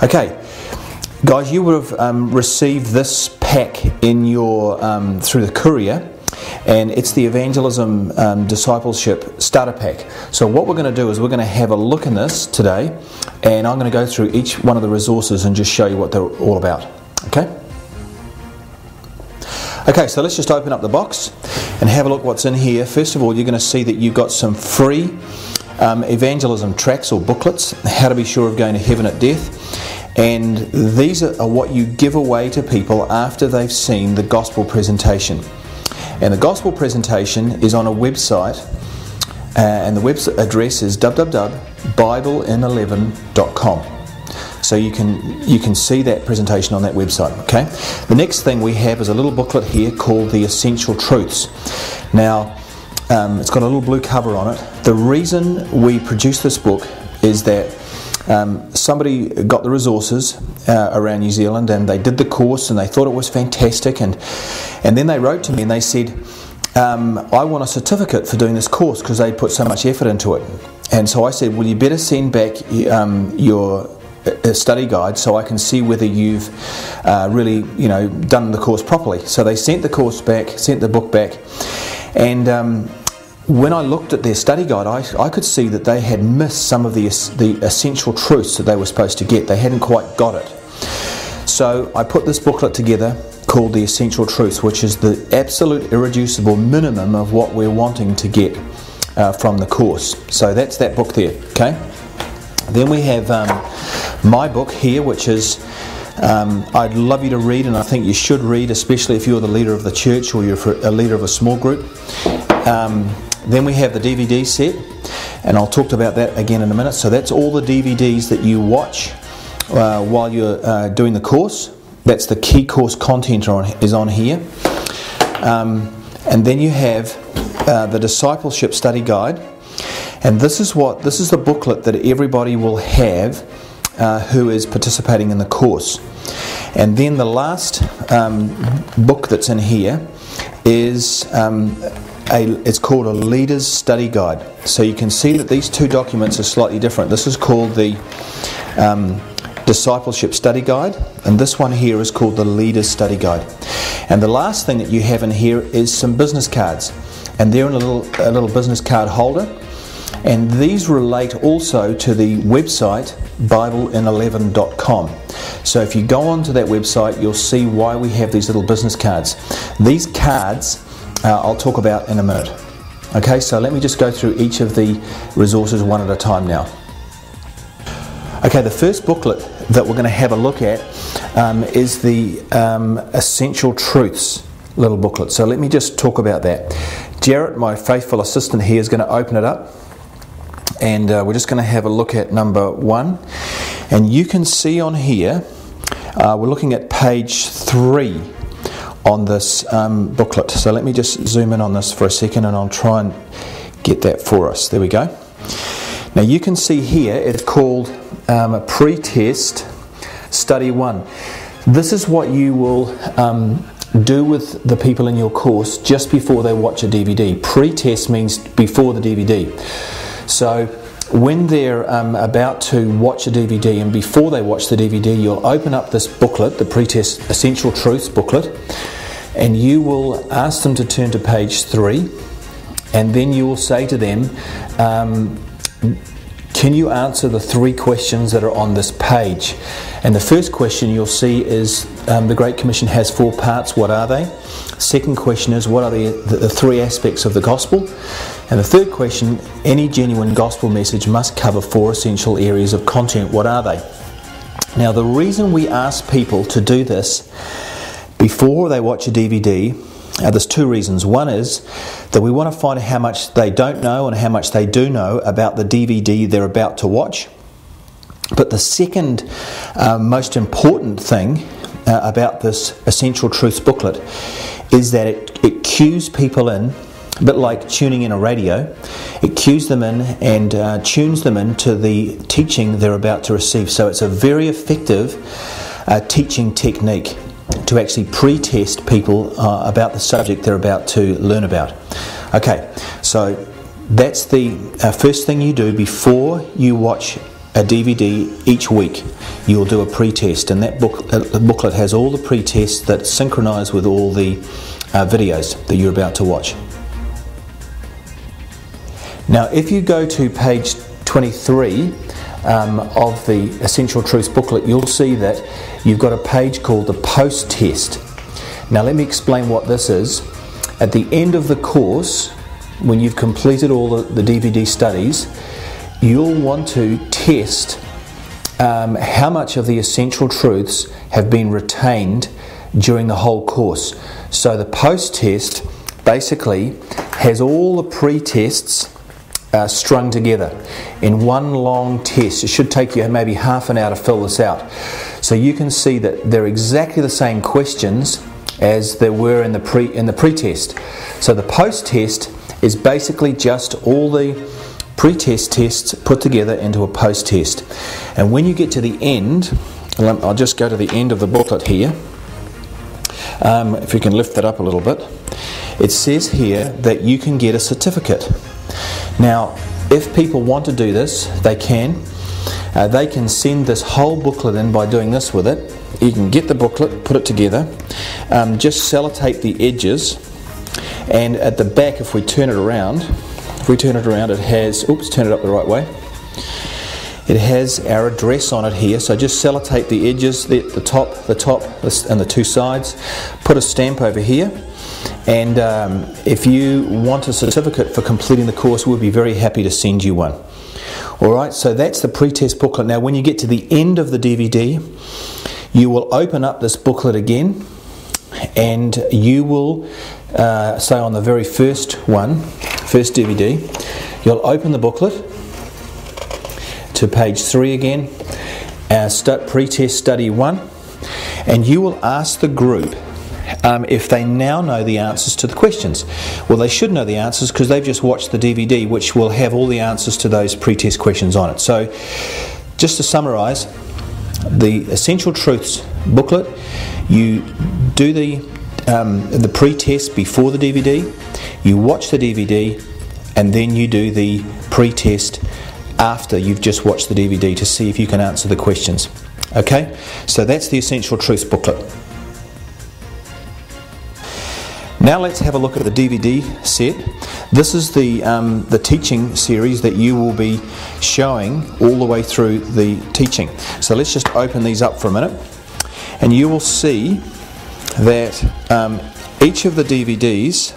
Okay, guys, you would have received this pack in your through the courier, and it's the Evangelism Discipleship Starter Pack. So what we're going to do is we're going to have a look in this today, and I'm going to go through each one of the resources and just show you what they're all about. Okay, so let's just open up the box and have a look what's in here. First of all, you're going to see that you've got some free evangelism tracts or booklets, how to be sure of going to heaven at death, and these are what you give away to people after they've seen the gospel presentation. And the gospel presentation is on a website, and the website address is www.biblein11.com. So you can see that presentation on that website. Okay. The next thing we have is a little booklet here called the Essential Truths. Now, it's got a little blue cover on it. The reason we produced this book is that somebody got the resources around New Zealand, and they did the course and they thought it was fantastic, and then they wrote to me and they said, I want a certificate for doing this course because they put so much effort into it. And so I said, well, you better send back your study guide so I can see whether you've really done the course properly. So they sent the course back, sent the book back, and when I looked at their study guide, I could see that they had missed some of the essential truths that they were supposed to get. They hadn't quite got it. So I put this booklet together called the Essential Truths, which is the absolute irreducible minimum of what we're wanting to get from the course. So that's that book there. Okay. Then we have my book here, which is I'd love you to read, and I think you should read, especially if you're the leader of the church or you're a leader of a small group. Then we have the DVD set, and I'll talk about that again in a minute. So that's all the DVDs that you watch while you're doing the course. That's the key course content is on here. And then you have the Discipleship Study Guide, and this is the booklet that everybody will have who is participating in the course. And then the last book that's in here is it's called a Leader's Study Guide. So you can see that these two documents are slightly different. This is called the Discipleship Study Guide, and this one here is called the Leader's Study Guide. And the last thing that you have in here is some business cards, and they're in a little business card holder. And these relate also to the website BibleIn11.com. So if you go onto that website, you'll see why we have these little business cards. These cards I'll talk about in a minute. Okay, so let me just go through each of the resources one at a time now. Okay, the first booklet that we're going to have a look at is the Essential Truths little booklet. So let me just talk about that. Jarrett, my faithful assistant here, is going to open it up, and we're just going to have a look at number 1. And you can see on here, we're looking at page 3 on this booklet. So let me just zoom in on this for a second, and I'll try and get that for us. There we go. Now you can see here it's called Pre-Test Study 1. This is what you will do with the people in your course just before they watch a DVD. Pre-test means before the DVD. So when they're about to watch a DVD, and before they watch the DVD, you'll open up this booklet, the Pre-Test Essential Truths booklet, and you will ask them to turn to page 3, and then you will say to them, can you answer the 3 questions that are on this page? And the first question you'll see is, the Great Commission has 4 parts, what are they? Second question is, what are the 3 aspects of the gospel? And the third question, any genuine gospel message must cover 4 essential areas of content, what are they? Now the reason we ask people to do this before they watch a DVD, there's 2 reasons. One is that we want to find out how much they don't know and how much they do know about the DVD they're about to watch. But the second most important thing about this Essential Truths booklet is that it cues people in, a bit like tuning in a radio. It cues them in and tunes them into the teaching they're about to receive. So it's a very effective teaching technique to actually pre-test people about the subject they're about to learn about. Okay, so that's the first thing you do before you watch a DVD each week. You'll do a pre-test, and that booklet has all the pre-tests that synchronise with all the videos that you're about to watch. Now, if you go to page 23 of the Essential Truths booklet, you'll see that you've got a page called the post-test. Now, let me explain what this is. At the end of the course, when you've completed all the DVD studies, you'll want to test how much of the essential truths have been retained during the whole course. So the post-test basically has all the pre-tests strung together in one long test. It should take you maybe half an hour to fill this out. So you can see that they're exactly the same questions as there were in the pre-test. So the post-test is basically just all the pre-test tests put together into a post-test. And when you get to the end, I'll just go to the end of the booklet here. If you can lift that up a little bit, it says here that you can get a certificate. Now, if people want to do this, they can. They can send this whole booklet in by doing this with it. You can get the booklet, put it together, just sellotape the edges, and at the back, if we turn it around, it has, turn it up the right way. It has our address on it here, so just sellotape the edges, the top, and the two sides. Put a stamp over here, and if you want a certificate for completing the course, we'll be very happy to send you one. Alright, so that's the pre-test booklet. Now, when you get to the end of the DVD, you will open up this booklet again, and you will say on the very first DVD, you'll open the booklet to page 3 again, pre-test study 1, and you will ask the group if they now know the answers to the questions. Well, they should know the answers because they've just watched the DVD, which will have all the answers to those pre-test questions on it. So, just to summarise, the Essential Truths booklet, you do the pre-test before the DVD, you watch the DVD, and then you do the pre-test after you've just watched the DVD to see if you can answer the questions. Okay, so that's the Essential Truths booklet. Now let's have a look at the DVD set. This is the teaching series that you will be showing all the way through the teaching. So let's just open these up for a minute, and you will see that each of the DVDs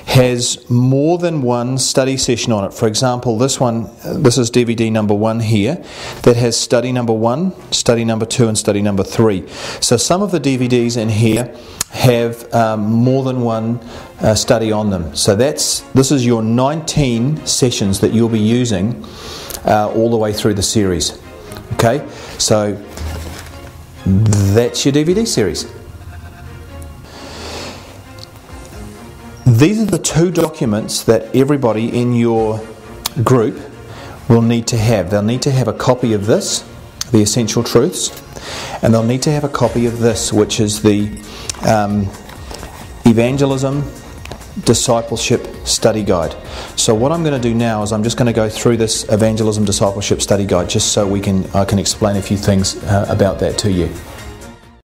has more than one study session on it. For example, this is DVD number 1 here, that has study number 1, study number 2, and study number 3. So some of the DVDs in here have more than one study on them. So this is your 19 sessions that you'll be using all the way through the series. Okay, so that's your DVD series. These are the 2 documents that everybody in your group will need to have. They'll need to have a copy of this, the Essential Truths, and they'll need to have a copy of this, which is the Evangelism Discipleship Study Guide. So what I'm going to do now is I'm just going to go through this Evangelism Discipleship Study Guide just so I can explain a few things about that to you.